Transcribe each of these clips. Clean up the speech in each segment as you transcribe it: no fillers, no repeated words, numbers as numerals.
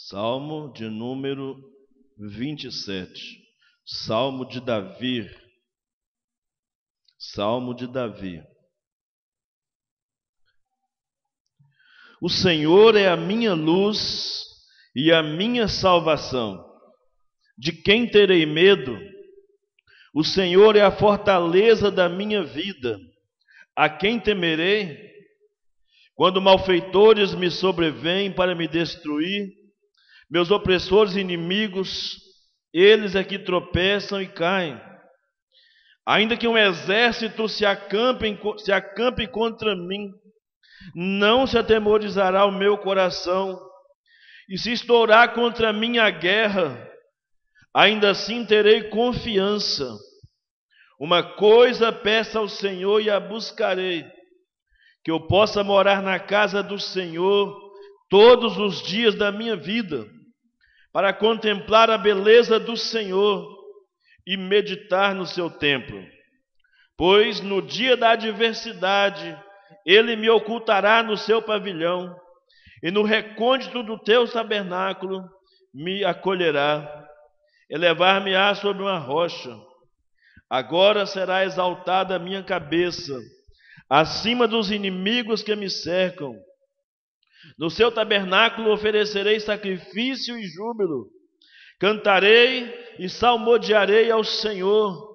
Salmo de número 27. Salmo de Davi. Salmo de Davi. O Senhor é a minha luz e a minha salvação. De quem terei medo? O Senhor é a fortaleza da minha vida. A quem temerei? Quando malfeitores me sobrevêm para me destruir, meus opressores e inimigos, eles é que tropeçam e caem. Ainda que um exército se acampe contra mim, não se atemorizará o meu coração. E se estourar contra mim a guerra, ainda assim terei confiança. Uma coisa peço ao Senhor e a buscarei, que eu possa morar na casa do Senhor todos os dias da minha vida, para contemplar a beleza do Senhor e meditar no seu templo. Pois no dia da adversidade, Ele me ocultará no seu pavilhão, e no recôndito do teu tabernáculo me acolherá. Elevar-me-á sobre uma rocha. Agora será exaltada a minha cabeça, acima dos inimigos que me cercam. No seu tabernáculo oferecerei sacrifício e júbilo. Cantarei e salmodiarei ao Senhor.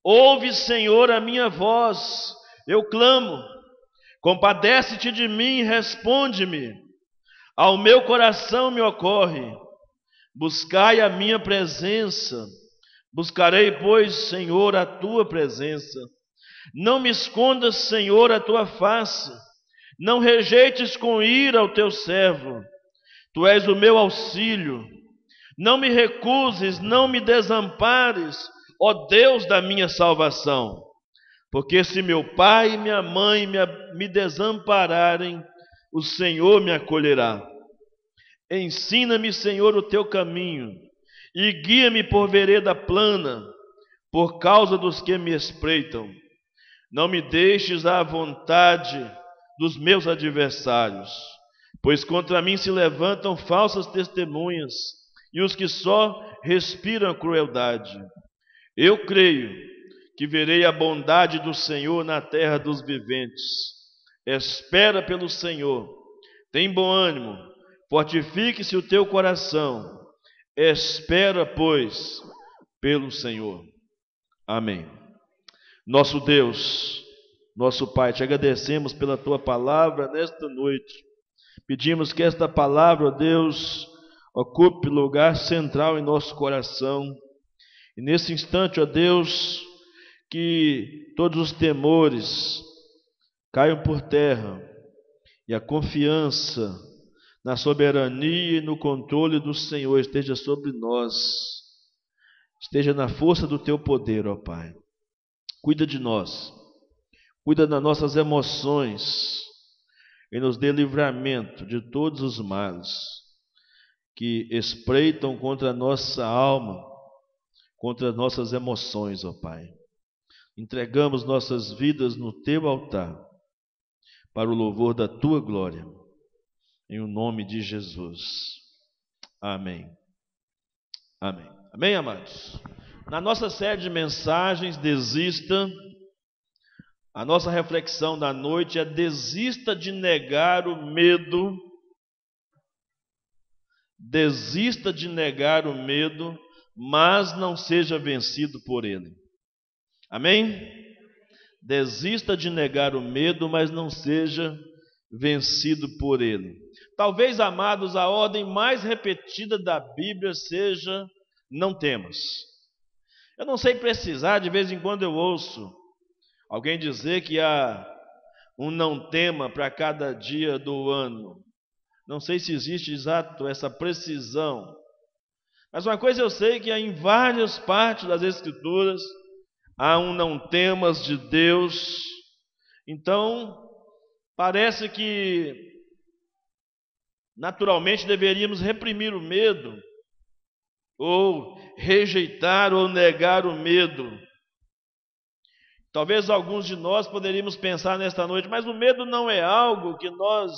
Ouve, Senhor, a minha voz, eu clamo. Compadece-te de mim e responde-me. Ao meu coração me ocorre. Buscai a minha presença. Buscarei, pois, Senhor, a tua presença. Não me escondas, Senhor, a tua face. Não rejeites com ira o teu servo. Tu és o meu auxílio. Não me recuses, não me desampares, ó Deus da minha salvação. Porque se meu pai e minha mãe me desampararem, o Senhor me acolherá. Ensina-me, Senhor, o teu caminho, e guia-me por vereda plana, por causa dos que me espreitam. Não me deixes à vontade dos meus adversários, pois contra mim se levantam falsas testemunhas, e os que só respiram crueldade. Eu creio que verei a bondade do Senhor na terra dos viventes. Espera pelo Senhor, tem bom ânimo, fortifique-se o teu coração. Espera, pois, pelo Senhor. Amém. Nosso Deus, nosso Pai, te agradecemos pela tua palavra nesta noite. Pedimos que esta palavra, ó Deus, ocupe lugar central em nosso coração. E nesse instante, ó Deus, que todos os temores caiam por terra e a confiança na soberania e no controle do Senhor esteja sobre nós. Esteja na força do teu poder, ó Pai. Cuida de nós. Cuida das nossas emoções e nos dê livramento de todos os males que espreitam contra a nossa alma, contra as nossas emoções, ó Pai. Entregamos nossas vidas no teu altar, para o louvor da tua glória, em o nome de Jesus. Amém. Amém. Amém, amados? Na nossa série de mensagens, Desista, a nossa reflexão da noite é: desista de negar o medo. Desista de negar o medo, mas não seja vencido por ele. Amém? Desista de negar o medo, mas não seja vencido por ele. Talvez, amados, a ordem mais repetida da Bíblia seja: não temas. Eu não sei precisar, de vez em quando eu ouço alguém dizer que há um não tema para cada dia do ano. Não sei se existe exato essa precisão. Mas uma coisa eu sei, que em várias partes das Escrituras há um não temas de Deus. Então, parece que naturalmente deveríamos reprimir o medo, ou rejeitar ou negar o medo. Talvez alguns de nós poderíamos pensar nesta noite: mas o medo não é algo que nós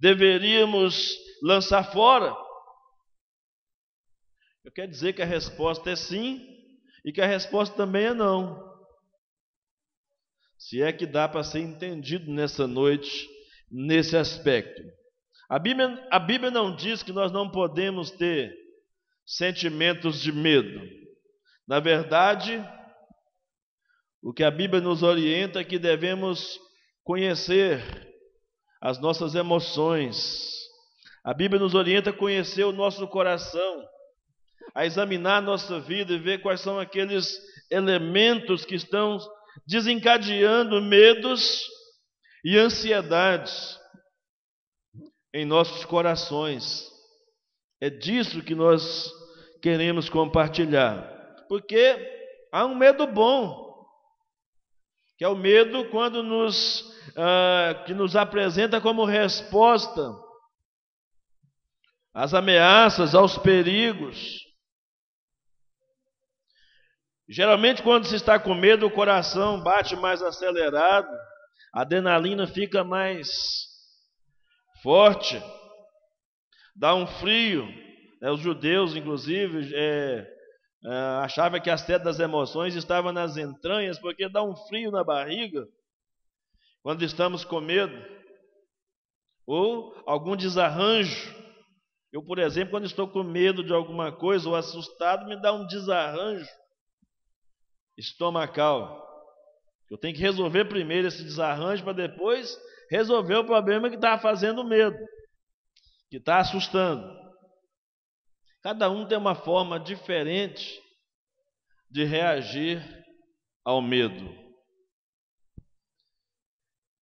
deveríamos lançar fora. Eu quero dizer que a resposta é sim e que a resposta também é não. Se é que dá para ser entendido nessa noite, nesse aspecto. A Bíblia não diz que nós não podemos ter sentimentos de medo. Na verdade, o que a Bíblia nos orienta é que devemos conhecer as nossas emoções. A Bíblia nos orienta a conhecer o nosso coração, a examinar a nossa vida e ver quais são aqueles elementos que estão desencadeando medos e ansiedades em nossos corações. É disso que nós queremos compartilhar. Porque há um medo bom, que é o medo quando que nos apresenta como resposta às ameaças, aos perigos. Geralmente, quando se está com medo, o coração bate mais acelerado, a adrenalina fica mais forte, dá um frio. Os judeus, inclusive, achavam que a sede das emoções estava nas entranhas, porque dá um frio na barriga quando estamos com medo, ou algum desarranjo. Eu, por exemplo, quando estou com medo de alguma coisa ou assustado, me dá um desarranjo estomacal. Eu tenho que resolver primeiro esse desarranjo para depois resolver o problema que está fazendo medo, que está assustando. Cada um tem uma forma diferente de reagir ao medo.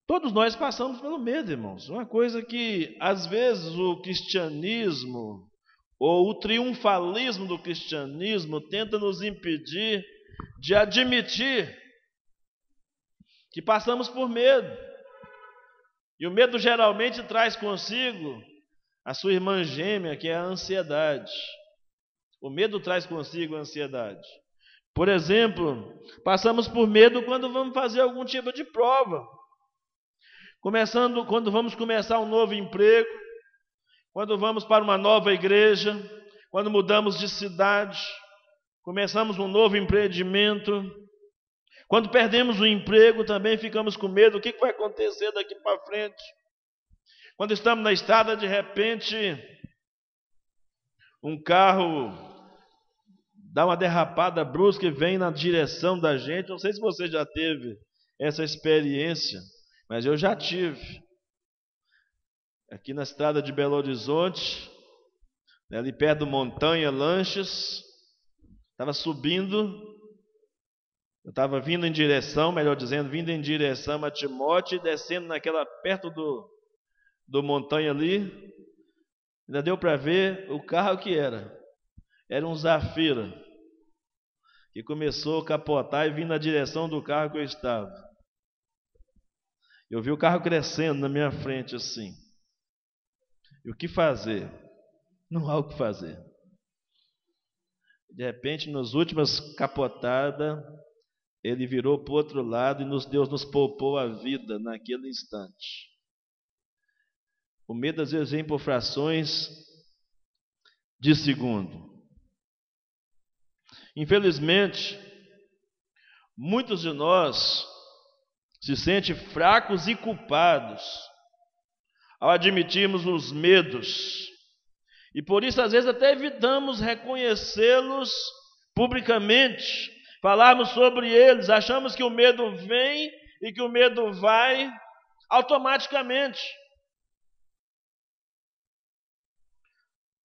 Todos nós passamos pelo medo, irmãos. Uma coisa que, às vezes, o cristianismo ou o triunfalismo do cristianismo tenta nos impedir de admitir que passamos por medo. E o medo geralmente traz consigo a sua irmã gêmea, que é a ansiedade. O medo traz consigo a ansiedade. Por exemplo, passamos por medo quando vamos fazer algum tipo de prova. Quando vamos começar um novo emprego, quando vamos para uma nova igreja, quando mudamos de cidade, começamos um novo empreendimento. Quando perdemos o emprego, também ficamos com medo. O que vai acontecer daqui para frente? Quando estamos na estrada, de repente, um carro dá uma derrapada brusca e vem na direção da gente. Não sei se você já teve essa experiência, mas eu já tive. Aqui na estrada de Belo Horizonte, ali perto do Montanha Lanches, estava subindo. Eu estava vindo em direção, melhor dizendo, vindo em direção a Timóteo e descendo perto do montanha ali. Ainda deu para ver o carro que era. Era um Zafira, que começou a capotar e vindo na direção do carro que eu estava. Eu vi o carro crescendo na minha frente assim. E o que fazer? Não há o que fazer. De repente, nas últimas capotadas, ele virou para o outro lado e Deus nos poupou a vida naquele instante. O medo às vezes vem por frações de segundo. Infelizmente, muitos de nós se sentem fracos e culpados ao admitirmos os medos. E por isso, às vezes, até evitamos reconhecê-los publicamente, falarmos sobre eles. Achamos que o medo vem e que o medo vai automaticamente.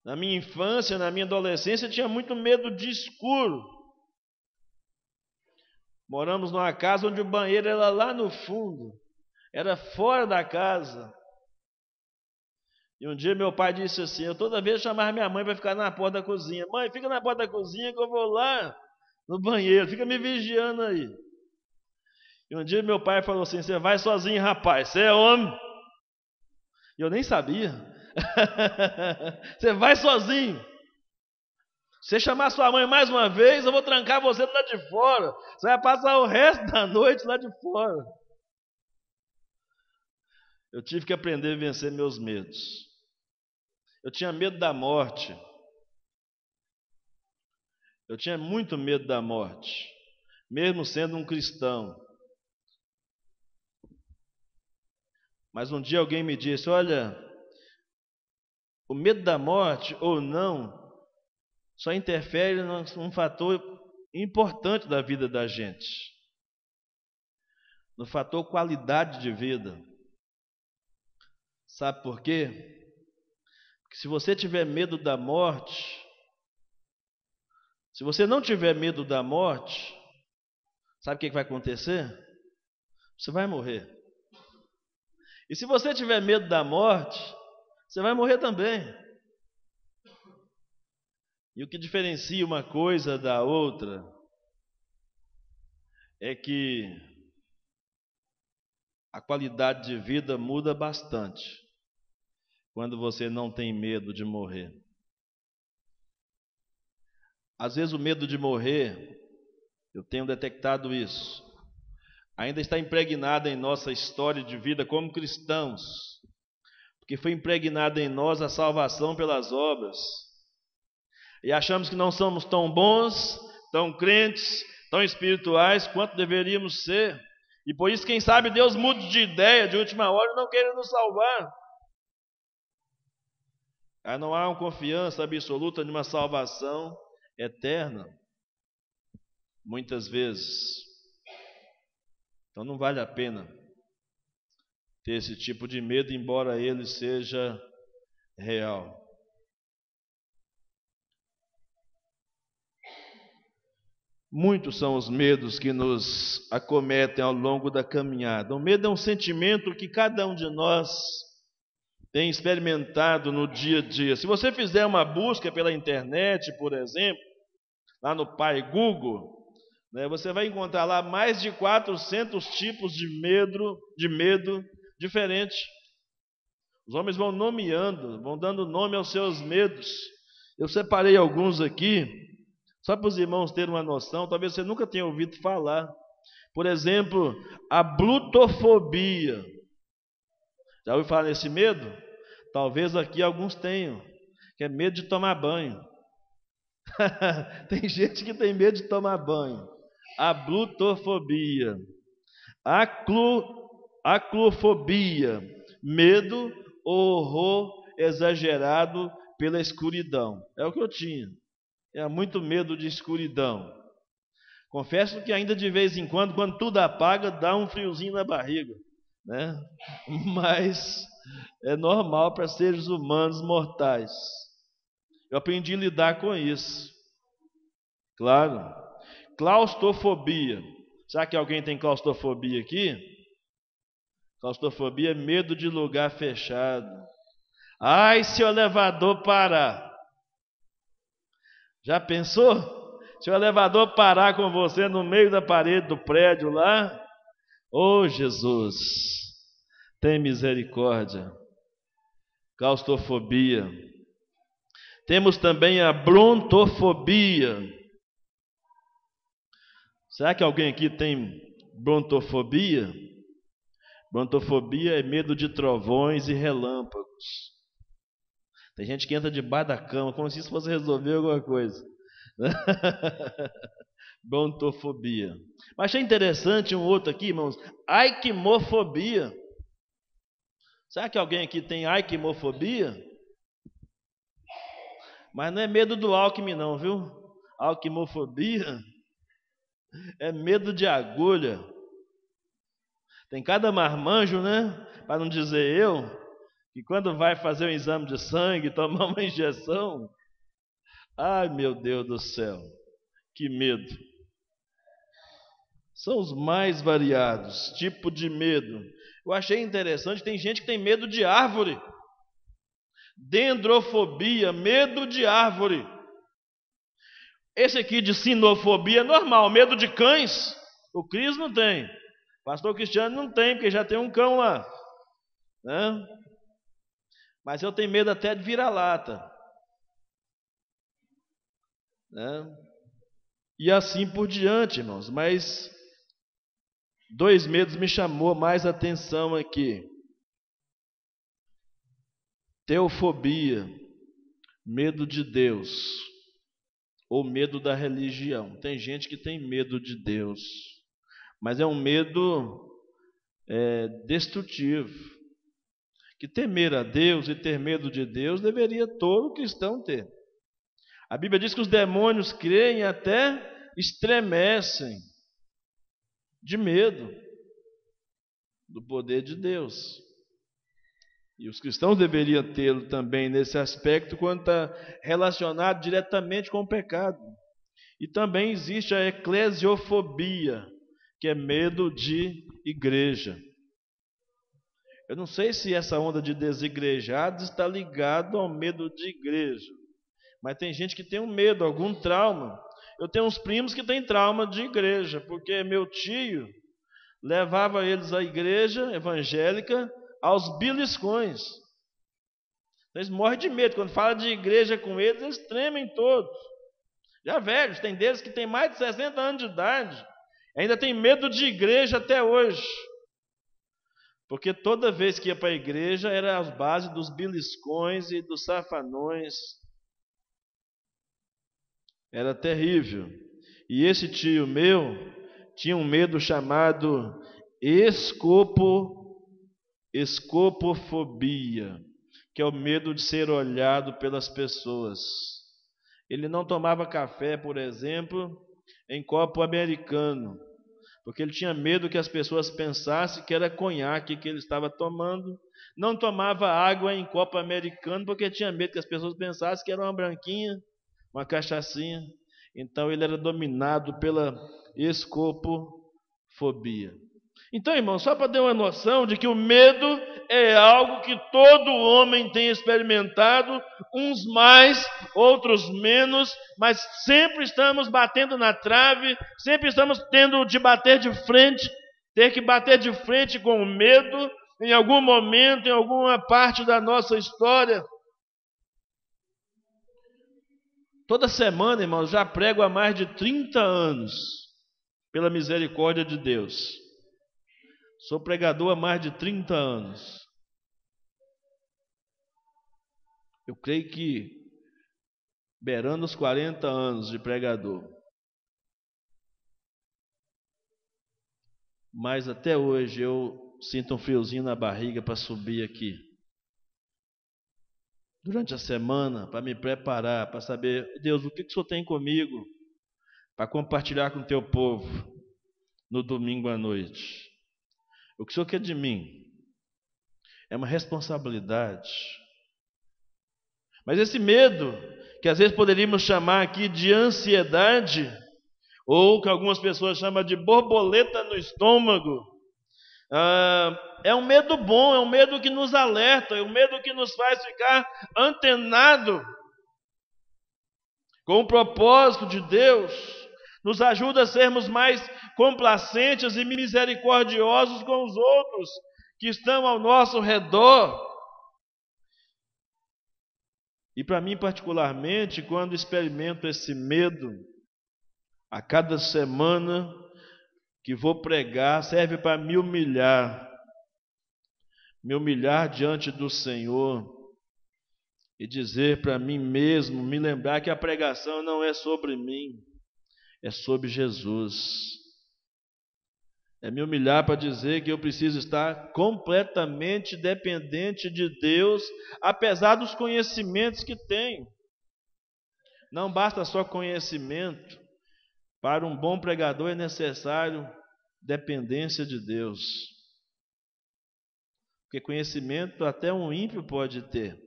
Na minha infância, na minha adolescência, eu tinha muito medo de escuro. Moramos numa casa onde o banheiro era lá no fundo, era fora da casa. E um dia meu pai disse assim, eu toda vez chamava minha mãe para ficar na porta da cozinha. Mãe, fica na porta da cozinha que eu vou lá no banheiro, fica me vigiando aí. E um dia meu pai falou assim, você vai sozinho, rapaz, você é homem. E eu nem sabia. Você vai sozinho. Se você chamar sua mãe mais uma vez, eu vou trancar você do lado de fora. Você vai passar o resto da noite lá de fora. Eu tive que aprender a vencer meus medos. Eu tinha medo da morte. Eu tinha muito medo da morte, mesmo sendo um cristão. Mas um dia alguém me disse: olha, o medo da morte ou não só interfere num fator importante da vida da gente, no fator qualidade de vida. Sabe por quê? Porque se você tiver medo da morte, se você não tiver medo da morte, sabe o que vai acontecer? Você vai morrer. E se você tiver medo da morte, você vai morrer também. E o que diferencia uma coisa da outra é que a qualidade de vida muda bastante quando você não tem medo de morrer. Às vezes o medo de morrer, eu tenho detectado isso, ainda está impregnado em nossa história de vida como cristãos, porque foi impregnada em nós a salvação pelas obras, e achamos que não somos tão bons, tão crentes, tão espirituais quanto deveríamos ser, e por isso, quem sabe, Deus mude de ideia de última hora e não queira nos salvar. Aí não há uma confiança absoluta de uma salvação eterna, muitas vezes. Então não vale a pena ter esse tipo de medo, embora ele seja real. Muitos são os medos que nos acometem ao longo da caminhada. O medo é um sentimento que cada um de nós tem experimentado no dia a dia. Se você fizer uma busca pela internet, por exemplo, lá no Pai Google, você vai encontrar lá mais de 400 tipos de medo diferentes. Os homens vão nomeando, vão dando nome aos seus medos. Eu separei alguns aqui, só para os irmãos terem uma noção, talvez você nunca tenha ouvido falar. Por exemplo, a blutofobia. Já ouviu falar nesse medo? Talvez aqui alguns tenham, que é medo de tomar banho. Tem gente que tem medo de tomar banho. A blutofobia. Aclofobia. Medo ou horror exagerado pela escuridão. É o que eu tinha. Tinha muito medo de escuridão. Confesso que ainda de vez em quando tudo apaga, dá um friozinho na barriga, né? Mas é normal para seres humanos mortais. Eu aprendi a lidar com isso. Claro. Claustrofobia. Será que alguém tem claustrofobia aqui? Claustrofobia é medo de lugar fechado. Ai, se o elevador parar. Já pensou? Se o elevador parar com você no meio da parede do prédio lá? Oh, Jesus, tem misericórdia. Claustrofobia. Temos também a brontofobia. Será que alguém aqui tem brontofobia? Brontofobia é medo de trovões e relâmpagos. Tem gente que entra debaixo da cama, como se isso fosse resolver alguma coisa. Brontofobia. Mas achei interessante um outro aqui, irmãos. Aikimofobia. Será que alguém aqui tem aikimofobia? Mas não é medo do Alckmin não, viu? Alquimofobia é medo de agulha. Tem cada marmanjo, né? Para não dizer eu, que quando vai fazer um exame de sangue, tomar uma injeção, ai meu Deus do céu, que medo. São os mais variados, tipo de medo. Eu achei interessante, tem gente que tem medo de árvore. Dendrofobia, medo de árvore. Esse aqui de sinofobia é normal, medo de cães. O Cris não tem. Pastor Cristiano não tem, porque já tem um cão lá, né? Mas eu tenho medo até de vira-lata, né? E assim por diante, irmãos. Mas 2 medos me chamou mais atenção aqui. Teofobia, medo de Deus. ou medo da religião. Tem gente que tem medo de Deus, mas é um medo destrutivo. Que temer a Deus e ter medo de Deus deveria todo cristão ter. A Bíblia diz que os demônios creem e até estremecem de medo do poder de Deus. E os cristãos deveriam tê-lo também nesse aspecto, quando está relacionado diretamente com o pecado. E também existe a eclesiofobia, que é medo de igreja. Eu não sei se essa onda de desigrejados está ligada ao medo de igreja, mas tem gente que tem um medo, algum trauma. Eu tenho uns primos que têm trauma de igreja, porque meu tio levava eles à igreja evangélica aos beliscões. Eles morrem de medo. Quando fala de igreja com eles, eles tremem todos. Já velhos, tem deles que têm mais de 60 anos de idade, ainda tem medo de igreja até hoje. Porque toda vez que ia para a igreja, era as bases dos beliscões e dos safanões. Era terrível. E esse tio meu tinha um medo chamado escopofobia, que é o medo de ser olhado pelas pessoas. Ele não tomava café, por exemplo, em copo americano, porque ele tinha medo que as pessoas pensassem que era conhaque que ele estava tomando. Não tomava água em copo americano, porque tinha medo que as pessoas pensassem que era uma branquinha, uma cachaçinha. Então ele era dominado pela escopofobia. Então, irmão, só para ter uma noção de que o medo é algo que todo homem tem experimentado, uns mais, outros menos, mas sempre estamos batendo na trave, sempre estamos tendo de bater de frente, ter que bater de frente com o medo, em algum momento, em alguma parte da nossa história. Toda semana, irmãos, já prego há mais de 30 anos, pela misericórdia de Deus. Sou pregador há mais de 30 anos. Eu creio que beirando os 40 anos de pregador. Mas até hoje eu sinto um friozinho na barriga para subir aqui. Durante a semana, para me preparar, para saber, Deus, o que o Senhor tem comigo para compartilhar com o teu povo no domingo à noite. O que o Senhor quer de mim é uma responsabilidade. Mas esse medo, que às vezes poderíamos chamar aqui de ansiedade, ou que algumas pessoas chamam de borboleta no estômago, é um medo bom, é um medo que nos alerta, é um medo que nos faz ficar antenado com o propósito de Deus, nos ajuda a sermos mais complacentes e misericordiosos com os outros que estão ao nosso redor. E para mim particularmente, quando experimento esse medo, a cada semana que vou pregar, serve para me humilhar diante do Senhor e dizer para mim mesmo, me lembrar que a pregação não é sobre mim, é sobre Jesus. É me humilhar para dizer que eu preciso estar completamente dependente de Deus, apesar dos conhecimentos que tenho. Não basta só conhecimento. Para um bom pregador é necessário dependência de Deus. Porque conhecimento até um ímpio pode ter,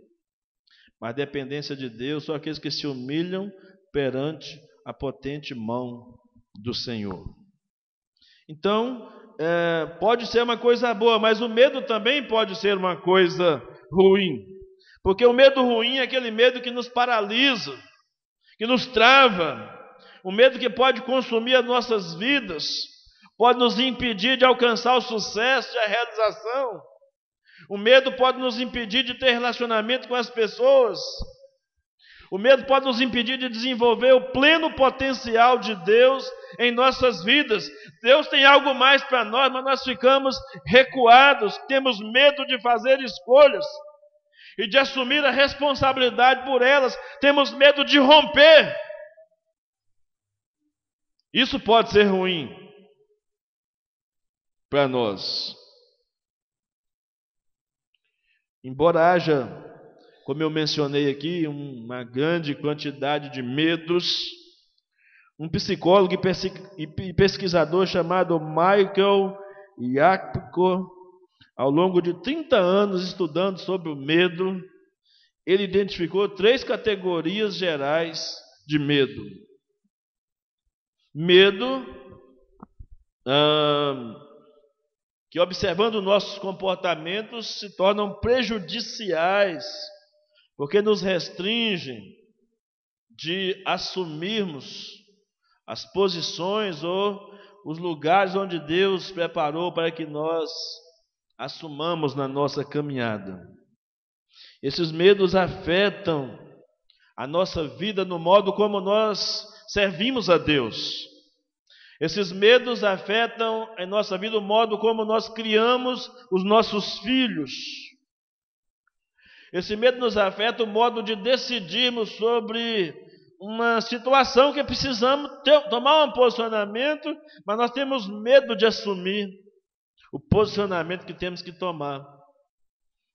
mas dependência de Deus só aqueles que se humilham perante a potente mão do Senhor. Então, pode ser uma coisa boa, mas o medo também pode ser uma coisa ruim. Porque o medo ruim é aquele medo que nos paralisa, que nos trava, o medo que pode consumir as nossas vidas, pode nos impedir de alcançar o sucesso e a realização. O medo pode nos impedir de ter relacionamento com as pessoas. O medo pode nos impedir de desenvolver o pleno potencial de Deus em nossas vidas. Deus tem algo mais para nós, mas nós ficamos recuados, temos medo de fazer escolhas e de assumir a responsabilidade por elas, temos medo de romper. Isso pode ser ruim para nós. Embora haja, como eu mencionei aqui, uma grande quantidade de medos, um psicólogo e pesquisador chamado Michael Yapko, ao longo de 30 anos estudando sobre o medo, ele identificou 3 categorias gerais de medo. Medo, que observando nossos comportamentos se tornam prejudiciais, porque nos restringem de assumirmos as posições ou os lugares onde Deus preparou para que nós assumamos na nossa caminhada. Esses medos afetam a nossa vida no modo como nós servimos a Deus. Esses medos afetam em nossa vida o modo como nós criamos os nossos filhos. Esse medo nos afeta o modo de decidirmos sobre uma situação que precisamos tomar um posicionamento, mas nós temos medo de assumir o posicionamento que temos que tomar.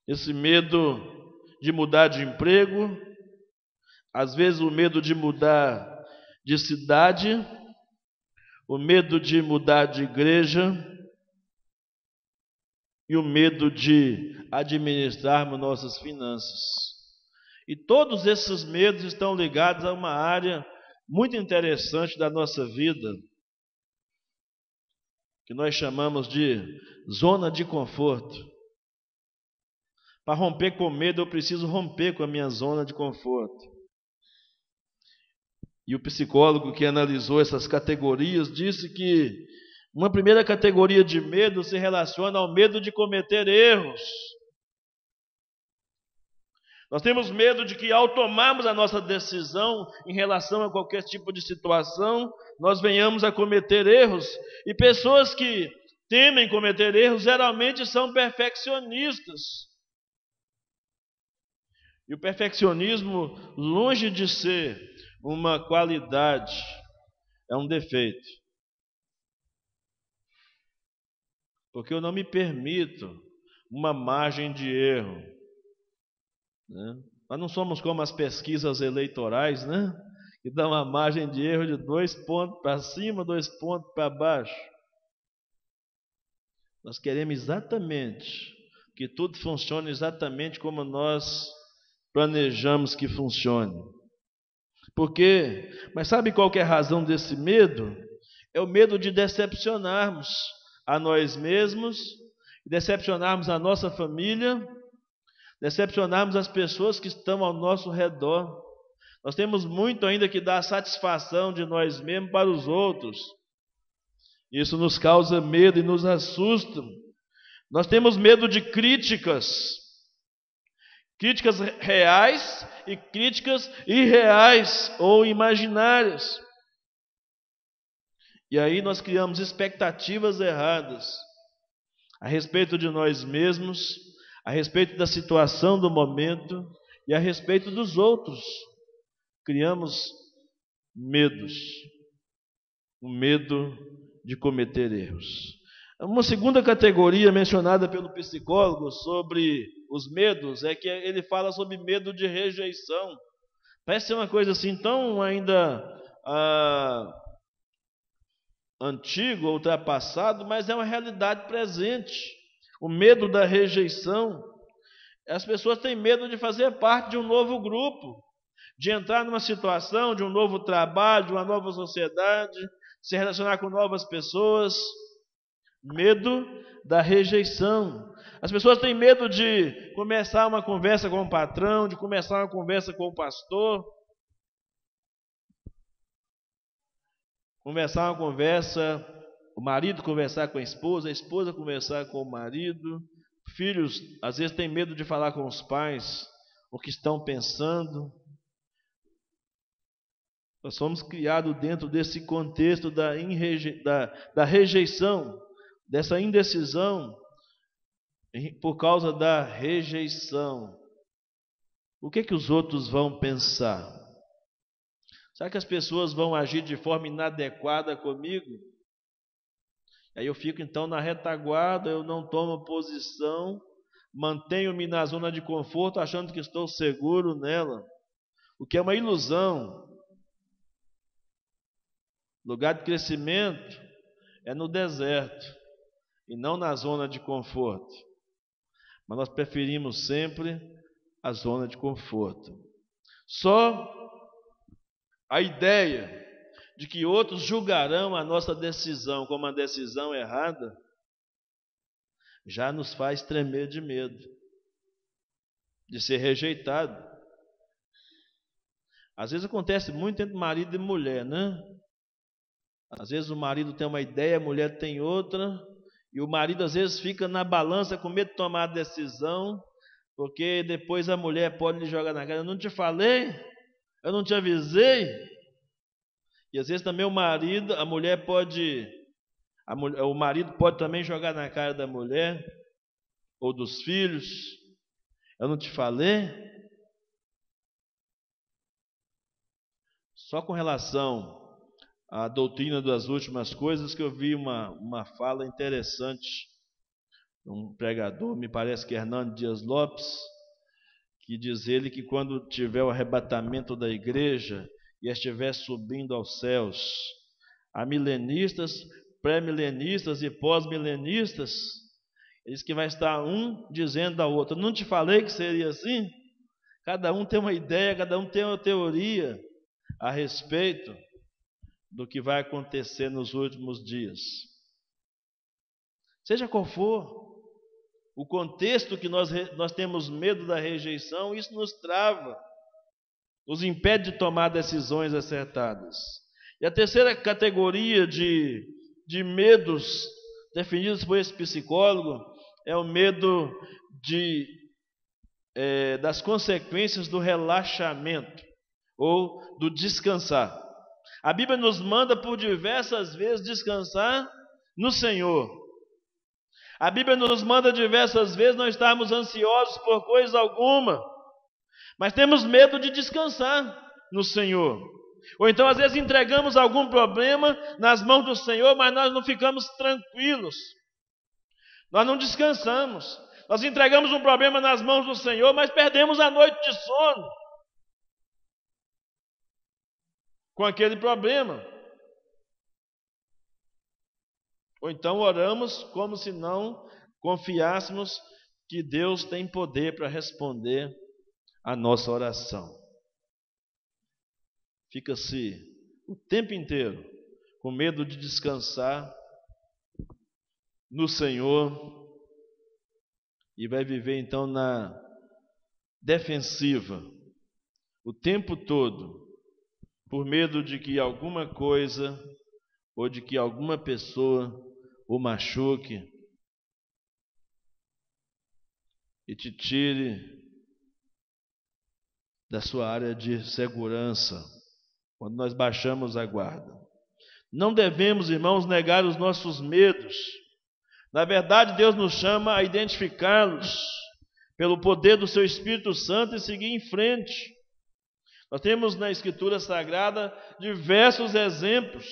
Esse medo de mudar de emprego, às vezes o medo de mudar de cidade, o medo de mudar de igreja e o medo de administrarmos nossas finanças. E todos esses medos estão ligados a uma área muito interessante da nossa vida, que nós chamamos de zona de conforto. Para romper com medo, eu preciso romper com a minha zona de conforto. E o psicólogo que analisou essas categorias disse que uma primeira categoria de medo se relaciona ao medo de cometer erros. Nós temos medo de que ao tomarmos a nossa decisão em relação a qualquer tipo de situação, nós venhamos a cometer erros. E pessoas que temem cometer erros geralmente são perfeccionistas. E o perfeccionismo, longe de ser uma qualidade, é um defeito. Porque eu não me permito uma margem de erro, né? Nós não somos como as pesquisas eleitorais, né? Que dão uma margem de erro de 2 pontos para cima, 2 pontos para baixo. Nós queremos exatamente que tudo funcione exatamente como nós planejamos que funcione. Por quê? Mas sabe qual que é a razão desse medo? É o medo de decepcionarmos a nós mesmos, decepcionarmos a nossa família, decepcionarmos as pessoas que estão ao nosso redor. Nós temos muito ainda que dar satisfação de nós mesmos para os outros. Isso nos causa medo e nos assusta. Nós temos medo de críticas reais e críticas irreais ou imaginárias. E aí nós criamos expectativas erradas a respeito de nós mesmos, a respeito da situação do momento e a respeito dos outros. Criamos medos, o medo de cometer erros. Uma segunda categoria mencionada pelo psicólogo sobre os medos é que ele fala sobre medo de rejeição. Parece ser uma coisa assim tão ainda antigo, ultrapassado, mas é uma realidade presente. O medo da rejeição. As pessoas têm medo de fazer parte de um novo grupo, de entrar numa situação, de um novo trabalho, de uma nova sociedade, se relacionar com novas pessoas. Medo da rejeição. As pessoas têm medo de começar uma conversa com o patrão, de começar uma conversa com o pastor. Começar uma conversa, o marido conversar com a esposa conversar com o marido. Filhos, às vezes, têm medo de falar com os pais o que estão pensando. Nós somos criados dentro desse contexto da rejeição, dessa indecisão, por causa da rejeição. O que os outros vão pensar? Será que as pessoas vão agir de forma inadequada comigo? Aí eu fico então na retaguarda, eu não tomo posição, mantenho-me na zona de conforto, achando que estou seguro nela, o que é uma ilusão. Lugar de crescimento é no deserto e não na zona de conforto. Mas nós preferimos sempre a zona de conforto. Só a ideia de que outros julgarão a nossa decisão como uma decisão errada já nos faz tremer de medo de ser rejeitado. Às vezes acontece muito entre marido e mulher, né? Às vezes o marido tem uma ideia, a mulher tem outra, e o marido às vezes fica na balança com medo de tomar a decisão, porque depois a mulher pode lhe jogar na cara: eu não te falei? Eu não te avisei? E às vezes também o marido, a mulher pode, o marido pode também jogar na cara da mulher ou dos filhos: eu não te falei? Só com relação à doutrina das últimas coisas que eu vi uma fala interessante de um pregador, me parece que Hernando Dias Lopes, que diz ele que quando tiver o arrebatamento da igreja e estiver subindo aos céus, há milenistas, pré-milenistas e pós-milenistas, ele diz que vai estar um dizendo ao outro: não te falei que seria assim? Cada um tem uma ideia, cada um tem uma teoria a respeito do que vai acontecer nos últimos dias. Seja qual for o contexto que nós temos medo da rejeição, isso nos trava, nos impede de tomar decisões acertadas. E a terceira categoria de medos definidos por esse psicólogo é o medo das consequências do relaxamento ou do descansar. A Bíblia nos manda por diversas vezes descansar no Senhor. A Bíblia nos manda diversas vezes não estarmos ansiosos por coisa alguma, mas temos medo de descansar no Senhor. Ou então às vezes entregamos algum problema nas mãos do Senhor, mas nós não ficamos tranquilos. Nós não descansamos. Nós entregamos um problema nas mãos do Senhor, mas perdemos a noite de sono com aquele problema. Ou então oramos como se não confiássemos que Deus tem poder para responder a nossa oração. Fica-se o tempo inteiro com medo de descansar no Senhor e vai viver então na defensiva o tempo todo, por medo de que alguma coisa ou de que alguma pessoa o machuque e te tire da sua área de segurança, quando nós baixamos a guarda. Não devemos, irmãos, negar os nossos medos. Na verdade, Deus nos chama a identificá-los pelo poder do seu Espírito Santo e seguir em frente. Nós temos na Escritura Sagrada diversos exemplos.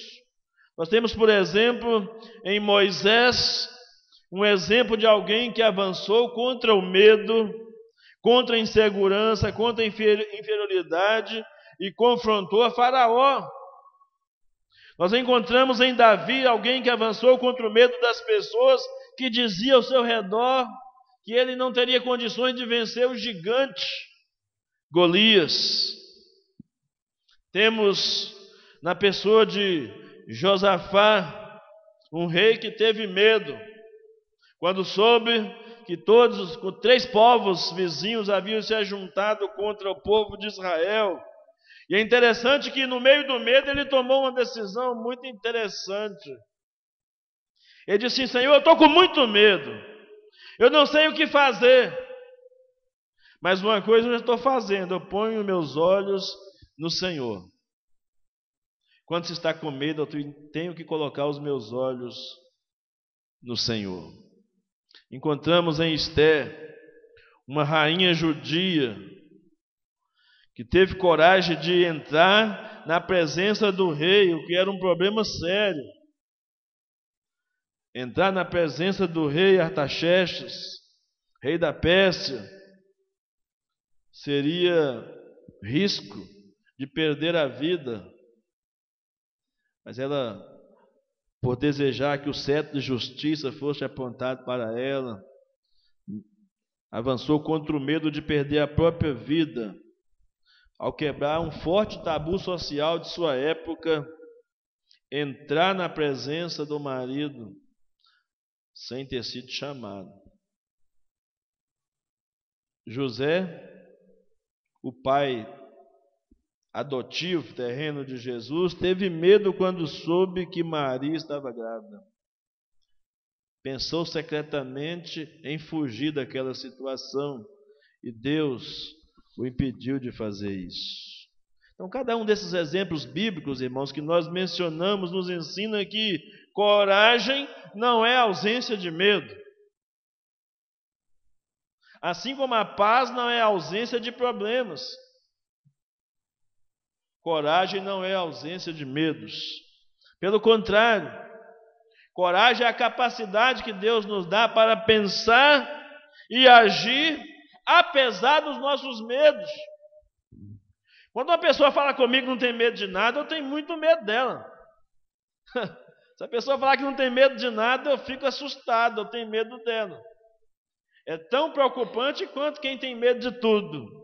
Nós temos, por exemplo, em Moisés, um exemplo de alguém que avançou contra o medo, contra a insegurança, contra a inferioridade e confrontou a Faraó. Nós encontramos em Davi alguém que avançou contra o medo das pessoas, que dizia ao seu redor que ele não teria condições de vencer o gigante Golias. Temos na pessoa de Josafá, um rei que teve medo, quando soube que todos os 3 povos vizinhos haviam se ajuntado contra o povo de Israel. E é interessante que no meio do medo ele tomou uma decisão muito interessante. Ele disse assim: Senhor, eu estou com muito medo, eu não sei o que fazer, mas uma coisa eu já estou fazendo, eu ponho meus olhos no Senhor. Quando se está com medo, eu tenho que colocar os meus olhos no Senhor. Encontramos em Esther uma rainha judia que teve coragem de entrar na presença do rei, o que era um problema sério. Entrar na presença do rei Artaxerxes, rei da Pérsia, seria risco de perder a vida. Mas ela, por desejar que o cetro de justiça fosse apontado para ela, avançou contra o medo de perder a própria vida, ao quebrar um forte tabu social de sua época, entrar na presença do marido sem ter sido chamado. José, o pai adotivo, terreno de Jesus, teve medo quando soube que Maria estava grávida. Pensou secretamente em fugir daquela situação e Deus o impediu de fazer isso. Então, cada um desses exemplos bíblicos, irmãos, que nós mencionamos, nos ensina que coragem não é ausência de medo. Assim como a paz não é ausência de problemas. Coragem não é ausência de medos. Pelo contrário, coragem é a capacidade que Deus nos dá para pensar e agir apesar dos nossos medos. Quando uma pessoa fala comigo que não tem medo de nada, eu tenho muito medo dela. Se a pessoa falar que não tem medo de nada, eu fico assustado, eu tenho medo dela. É tão preocupante quanto quem tem medo de tudo.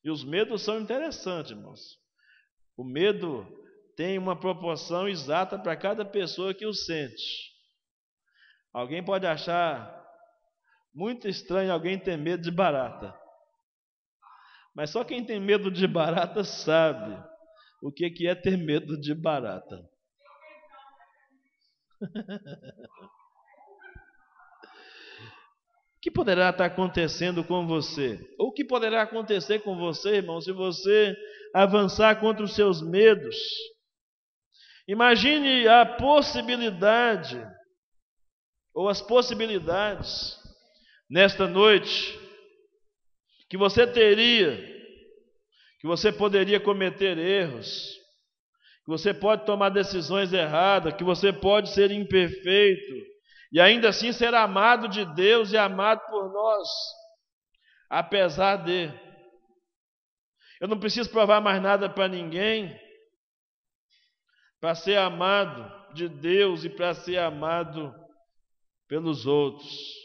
E os medos são interessantes, irmãos. O medo tem uma proporção exata para cada pessoa que o sente. Alguém pode achar muito estranho alguém ter medo de barata. Mas só quem tem medo de barata sabe o que é ter medo de barata. O que poderá estar acontecendo com você? Ou o que poderá acontecer com você, irmão, se você avançar contra os seus medos? Imagine a possibilidade, ou as possibilidades, nesta noite, que você teria, que você poderia cometer erros, que você pode tomar decisões erradas, que você pode ser imperfeito, e ainda assim ser amado de Deus e amado por nós, apesar de. Eu não preciso provar mais nada para ninguém, para ser amado de Deus e para ser amado pelos outros.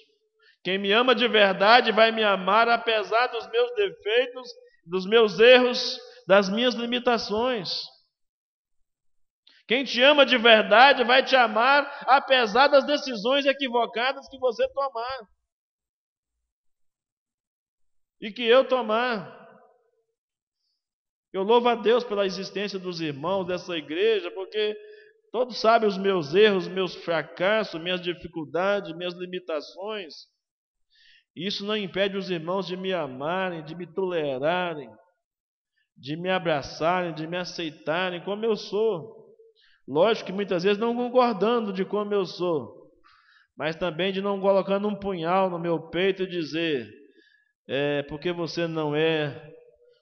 Quem me ama de verdade vai me amar apesar dos meus defeitos, dos meus erros, das minhas limitações. Quem te ama de verdade vai te amar apesar das decisões equivocadas que você tomar. E que eu tomar. Eu louvo a Deus pela existência dos irmãos dessa igreja, porque todos sabem os meus erros, meus fracassos, minhas dificuldades, minhas limitações. Isso não impede os irmãos de me amarem, de me tolerarem, de me abraçarem, de me aceitarem como eu sou. Lógico que muitas vezes não concordando de como eu sou, mas também de não colocando um punhal no meu peito e dizer, porque você não é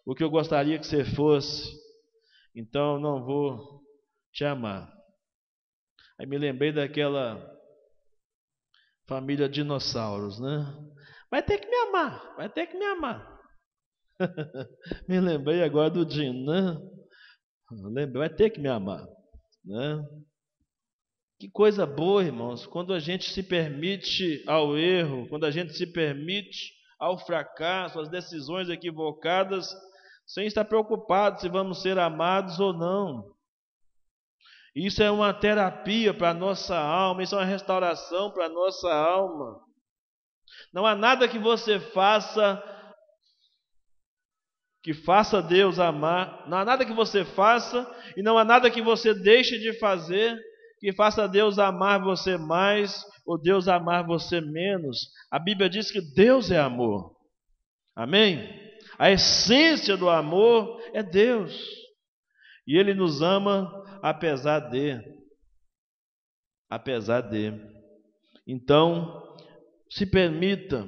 o que eu gostaria que você fosse, então não vou te amar. Aí me lembrei daquela família dinossauros, né? Vai ter que me amar, vai ter que me amar. Me lembrei agora do Dino, né? Vai ter que me amar. Né? Que coisa boa, irmãos, quando a gente se permite ao erro, quando a gente se permite ao fracasso, às decisões equivocadas, sem estar preocupado se vamos ser amados ou não. Isso é uma terapia para a nossa alma, isso é uma restauração para a nossa alma. Não há nada que você faça que faça Deus amar, não há nada que você faça e não há nada que você deixe de fazer que faça Deus amar você mais ou Deus amar você menos. A Bíblia diz que Deus é amor. Amém? A essência do amor é Deus. E Ele nos ama apesar de. Então, se permita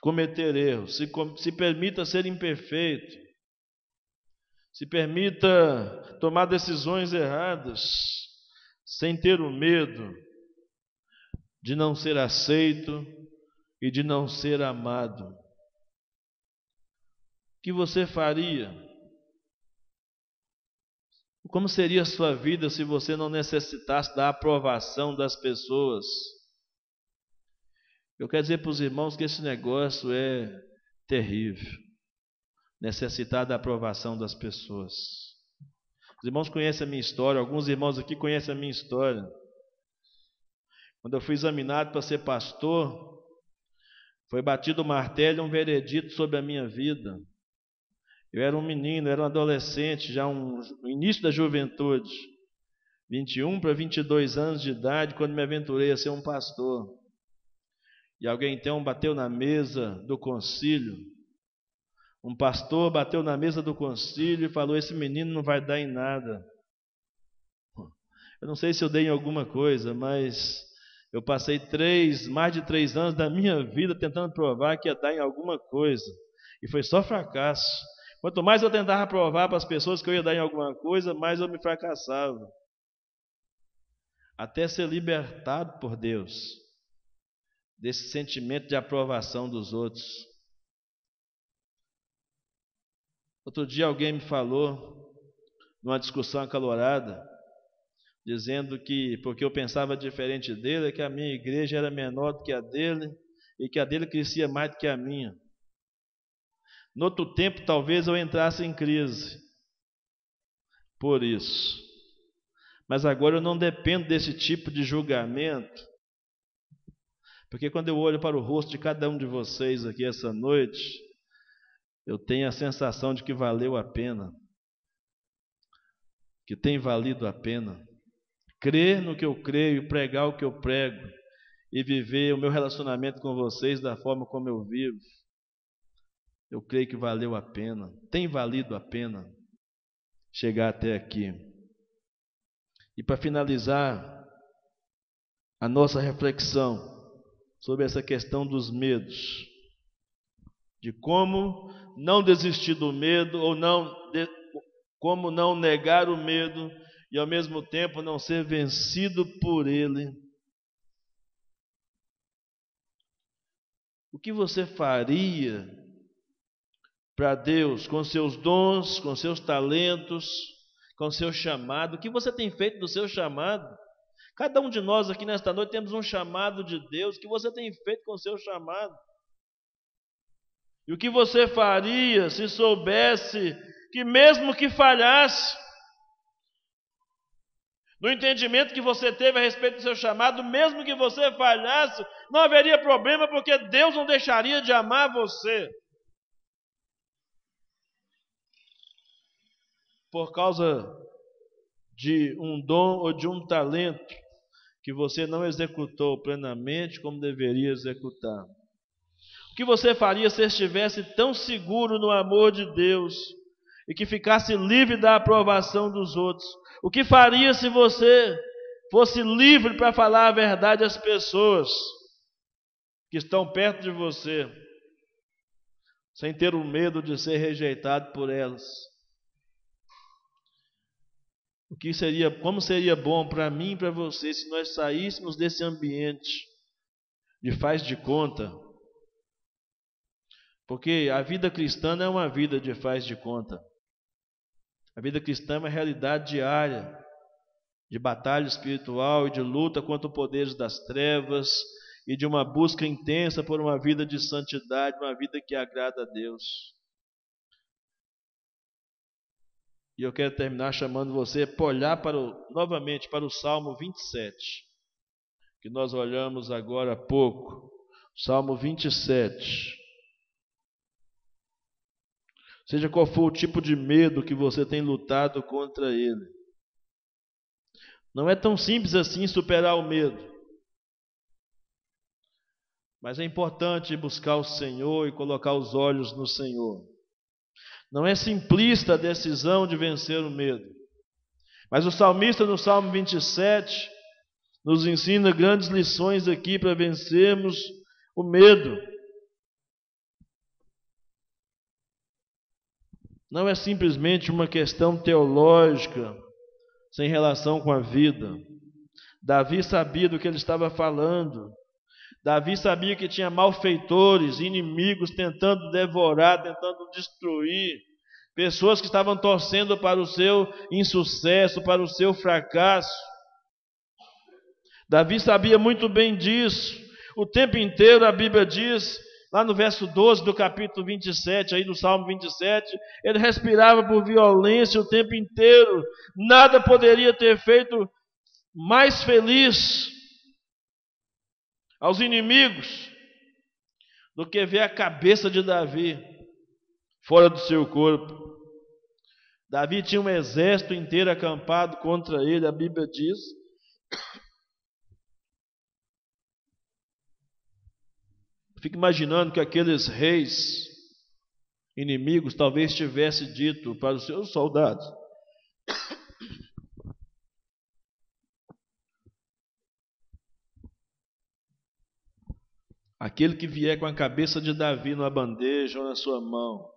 cometer erros, se permita ser imperfeito, se permita tomar decisões erradas, sem ter o medo de não ser aceito e de não ser amado. O que você faria? Como seria a sua vida se você não necessitasse da aprovação das pessoas? Eu quero dizer para os irmãos que esse negócio é terrível. Necessitar da aprovação das pessoas. Os irmãos conhecem a minha história, alguns irmãos aqui conhecem a minha história. Quando eu fui examinado para ser pastor, foi batido o martelo, um veredito sobre a minha vida. Eu era um menino, era um adolescente, já no início da juventude, 21 para 22 anos de idade, quando me aventurei a ser um pastor. E alguém então bateu na mesa do concílio. Um pastor bateu na mesa do concílio e falou: esse menino não vai dar em nada. Eu não sei se eu dei em alguma coisa, mas eu passei mais de 3 anos da minha vida tentando provar que ia dar em alguma coisa. E foi só fracasso. Quanto mais eu tentava provar para as pessoas que eu ia dar em alguma coisa, mais eu me fracassava. Até ser libertado por Deus desse sentimento de aprovação dos outros. Outro dia alguém me falou, numa discussão acalorada, dizendo que, porque eu pensava diferente dele, que a minha igreja era menor do que a dele, e que a dele crescia mais do que a minha. No outro tempo, talvez eu entrasse em crise por isso. Mas agora eu não dependo desse tipo de julgamento, porque quando eu olho para o rosto de cada um de vocês aqui essa noite, eu tenho a sensação de que valeu a pena, que tem valido a pena. Crer no que eu creio, pregar o que eu prego e viver o meu relacionamento com vocês da forma como eu vivo, eu creio que valeu a pena, tem valido a pena chegar até aqui. E para finalizar a nossa reflexão sobre essa questão dos medos, de como não desistir do medo, ou como não negar o medo e ao mesmo tempo não ser vencido por ele. O que você faria para Deus com seus dons, com seus talentos, com seu chamado? O que você tem feito do seu chamado? Cada um de nós aqui nesta noite temos um chamado de Deus. O que você tem feito com o seu chamado? E o que você faria se soubesse que mesmo que falhasse, no entendimento que você teve a respeito do seu chamado, mesmo que você falhasse, não haveria problema, porque Deus não deixaria de amar você por causa de um dom ou de um talento que você não executou plenamente como deveria executar. O que você faria se estivesse tão seguro no amor de Deus e que ficasse livre da aprovação dos outros? O que faria se você fosse livre para falar a verdade às pessoas que estão perto de você, sem ter o medo de ser rejeitado por elas? Como seria bom para mim e para você se nós saíssemos desse ambiente de faz de conta? Porque a vida cristã não é uma vida de faz de conta. A vida cristã é uma realidade diária de batalha espiritual e de luta contra os poderes das trevas e de uma busca intensa por uma vida de santidade, uma vida que agrada a Deus. E eu quero terminar chamando você para olhar novamente para o Salmo 27, que nós olhamos agora há pouco. Salmo 27. Seja qual for o tipo de medo que você tem lutado contra ele, não é tão simples assim superar o medo. Mas é importante buscar o Senhor e colocar os olhos no Senhor. Não é simplista a decisão de vencer o medo. Mas o salmista no Salmo 27 nos ensina grandes lições aqui para vencermos o medo. não é simplesmente uma questão teológica sem relação com a vida. Davi sabia do que ele estava falando. Davi sabia que tinha malfeitores, inimigos tentando devorar, tentando destruir, pessoas que estavam torcendo para o seu insucesso, para o seu fracasso. Davi sabia muito bem disso. O tempo inteiro a Bíblia diz, lá no verso 12 do capítulo 27, aí do Salmo 27, ele respirava por violência o tempo inteiro. Nada poderia ter feito mais feliz aos inimigos do que ver a cabeça de Davi fora do seu corpo. Davi tinha um exército inteiro acampado contra ele, a Bíblia diz. Fico imaginando que aqueles reis inimigos talvez tivessem dito para os seus soldados: aquele que vier com a cabeça de Davi numa bandeja ou na sua mão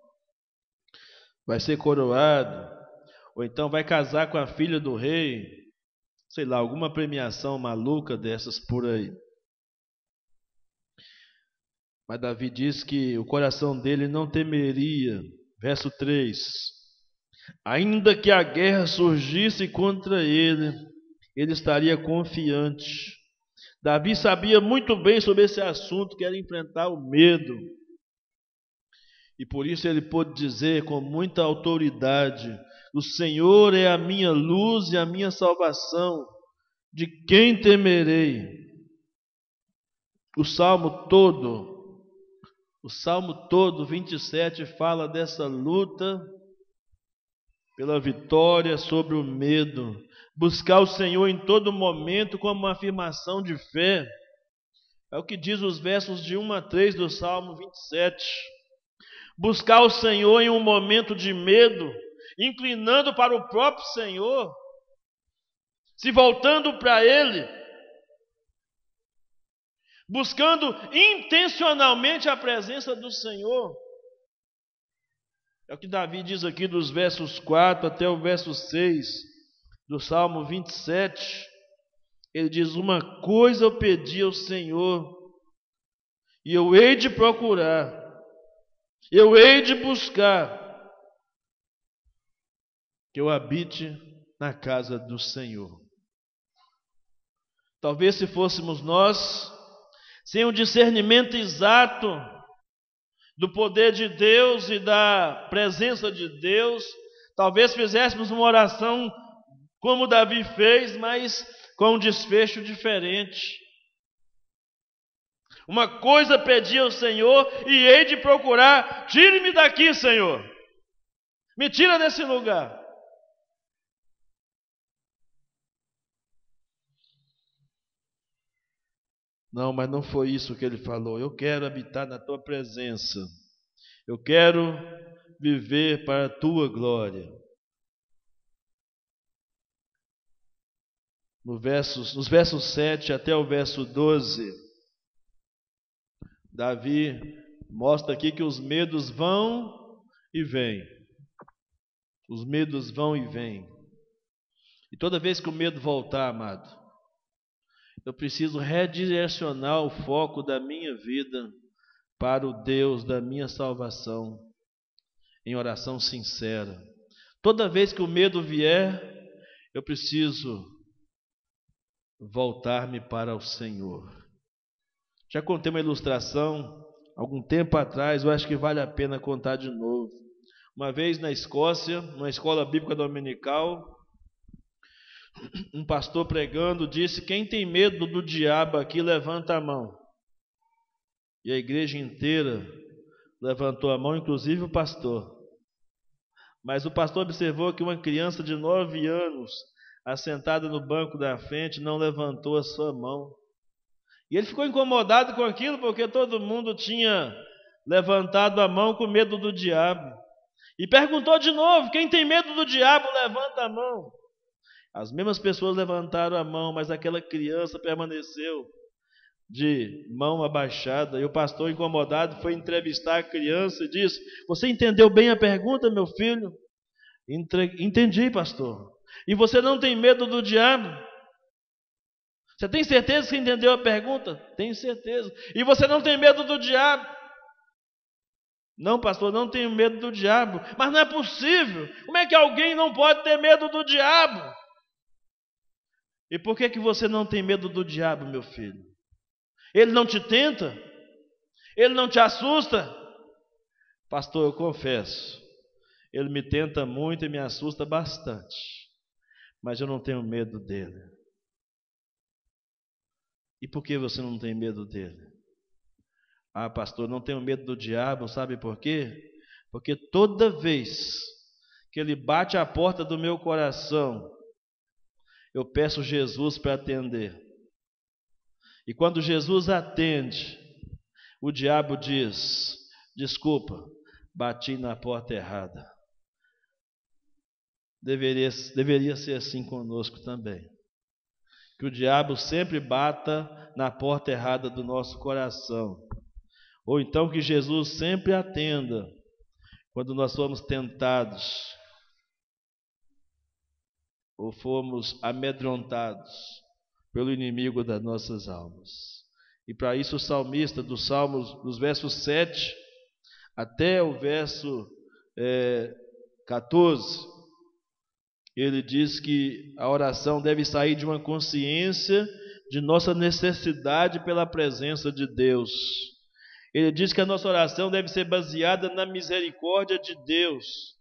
vai ser coroado, ou então vai casar com a filha do rei, sei lá, alguma premiação maluca dessas por aí. Mas Davi diz que o coração dele não temeria. Verso 3: ainda que a guerra surgisse contra ele, ele estaria confiante. Davi sabia muito bem sobre esse assunto, que era enfrentar o medo. E por isso ele pôde dizer com muita autoridade: o Senhor é a minha luz e a minha salvação, de quem temerei? O Salmo todo, 27, fala dessa luta pela vitória sobre o medo. Buscar o Senhor em todo momento como uma afirmação de fé. É o que diz os versos de 1 a 3 do Salmo 27. Buscar o Senhor em um momento de medo, inclinando para o próprio Senhor, se voltando para Ele, buscando intencionalmente a presença do Senhor. É o que Davi diz aqui dos versos 4 até o verso 6 do Salmo 27. Ele diz: uma coisa eu pedi ao Senhor, e eu hei de procurar, eu hei de buscar, que eu habite na casa do Senhor. Talvez se fôssemos nós, sem o discernimento exato do poder de Deus e da presença de Deus, talvez fizéssemos uma oração como Davi fez, mas com um desfecho diferente. Uma coisa pedi ao Senhor e hei de procurar: tire-me daqui, Senhor, me tira desse lugar. Não, mas não foi isso que ele falou. Eu quero habitar na tua presença. Eu quero viver para a tua glória. Nos versos 7 até o verso 12, Davi mostra aqui que os medos vão e vêm. Os medos vão e vêm. E toda vez que o medo voltar, amado, eu preciso redirecionar o foco da minha vida para o Deus da minha salvação, em oração sincera. Toda vez que o medo vier, eu preciso voltar-me para o Senhor. Já contei uma ilustração algum tempo atrás, eu acho que vale a pena contar de novo. Uma vez na Escócia, numa escola bíblica dominical, um pastor pregando disse: quem tem medo do diabo aqui, levanta a mão. E a igreja inteira levantou a mão, inclusive o pastor. Mas o pastor observou que uma criança de 9 anos, assentada no banco da frente, não levantou a sua mão. E ele ficou incomodado com aquilo, porque todo mundo tinha levantado a mão com medo do diabo. E perguntou de novo: quem tem medo do diabo, levanta a mão. As mesmas pessoas levantaram a mão, mas aquela criança permaneceu de mão abaixada, e o pastor, incomodado, foi entrevistar a criança e disse: você entendeu bem a pergunta, meu filho? Entendi, pastor. E você não tem medo do diabo? Você tem certeza que entendeu a pergunta? Tenho certeza. E você não tem medo do diabo? Não, pastor, não tenho medo do diabo. Mas não é possível. Como é que alguém não pode ter medo do diabo? E por que você não tem medo do diabo, meu filho? Ele não te tenta? Ele não te assusta? Pastor, eu confesso, ele me tenta muito e me assusta bastante, mas eu não tenho medo dele. E por que você não tem medo dele? Ah, pastor, não tenho medo do diabo, sabe por quê? Porque toda vez que ele bate à porta do meu coração, eu peço Jesus para atender. E quando Jesus atende, o diabo diz: desculpa, bati na porta errada. Deveria ser assim conosco também. Que o diabo sempre bata na porta errada do nosso coração. Ou então que Jesus sempre atenda quando nós somos tentados ou fomos amedrontados pelo inimigo das nossas almas. E para isso o salmista dos Salmos, dos versos 7 até o verso 14, ele diz que a oração deve sair de uma consciência de nossa necessidade pela presença de Deus. Ele diz que a nossa oração deve ser baseada na misericórdia de Deus.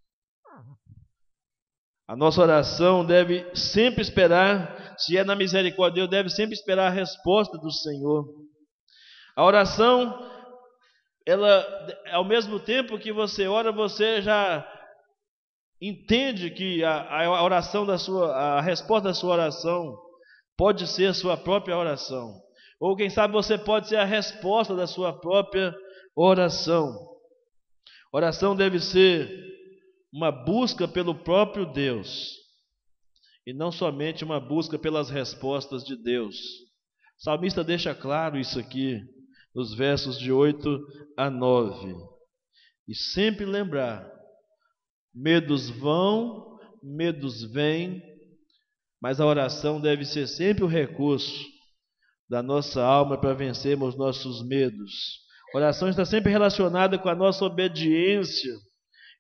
A nossa oração deve sempre esperar, se é na misericórdia de Deus, deve sempre esperar a resposta do Senhor. A oração, ela, ao mesmo tempo que você ora, você já entende que a oração a resposta da sua oração pode ser a sua própria oração. Ou quem sabe você pode ser a resposta da sua própria oração. Oração deve ser uma busca pelo próprio Deus, e não somente uma busca pelas respostas de Deus. O salmista deixa claro isso aqui, nos versos de 8 a 9. E sempre lembrar: medos vão, medos vêm, mas a oração deve ser sempre o recurso da nossa alma para vencermos nossos medos. A oração está sempre relacionada com a nossa obediência,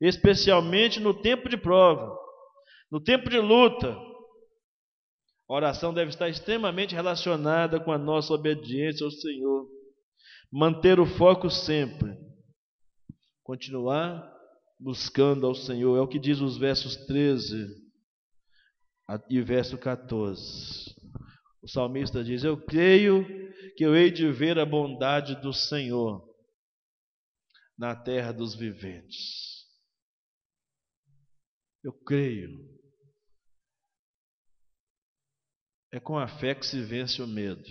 especialmente no tempo de prova, no tempo de luta. A oração deve estar extremamente relacionada com a nossa obediência ao Senhor. Manter o foco sempre. Continuar buscando ao Senhor. É o que diz os versos 13 e verso 14. O salmista diz: eu creio que eu hei de ver a bondade do Senhor na terra dos viventes. Eu creio. É com a fé que se vence o medo.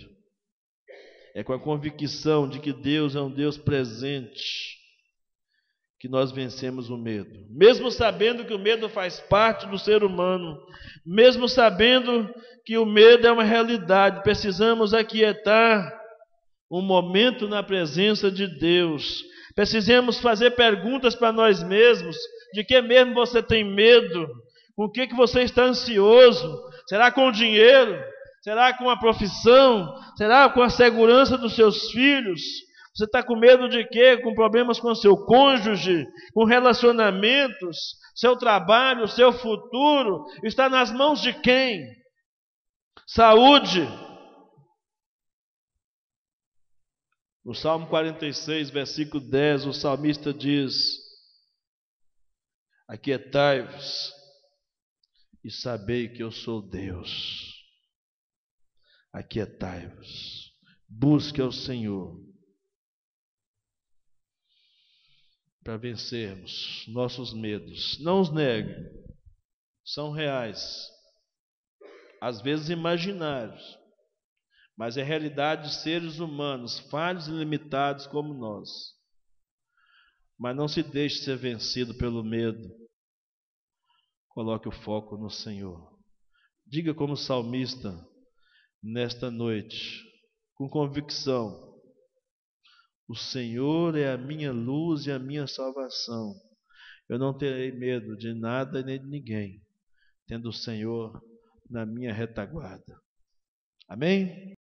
É com a convicção de que Deus é um Deus presente que nós vencemos o medo. Mesmo sabendo que o medo faz parte do ser humano, mesmo sabendo que o medo é uma realidade, precisamos aquietar um momento na presença de Deus. Precisamos fazer perguntas para nós mesmos: de que mesmo você tem medo? Com o que você está ansioso? Será com o dinheiro? Será com a profissão? Será com a segurança dos seus filhos? Você está com medo de quê? Com problemas com seu cônjuge, com relacionamentos, seu trabalho, seu futuro? Está nas mãos de quem? Saúde. No Salmo 46, versículo 10, o salmista diz: aquietai-vos e sabei que eu sou Deus. Aquietai-vos, busque ao Senhor para vencermos nossos medos. Não os negue, são reais, às vezes imaginários, mas é realidade de seres humanos, falhos e limitados como nós. Mas não se deixe ser vencido pelo medo. Coloque o foco no Senhor. Diga como salmista nesta noite: com convicção: o Senhor é a minha luz e a minha salvação. Eu não terei medo de nada nem de ninguém, tendo o Senhor na minha retaguarda. Amém?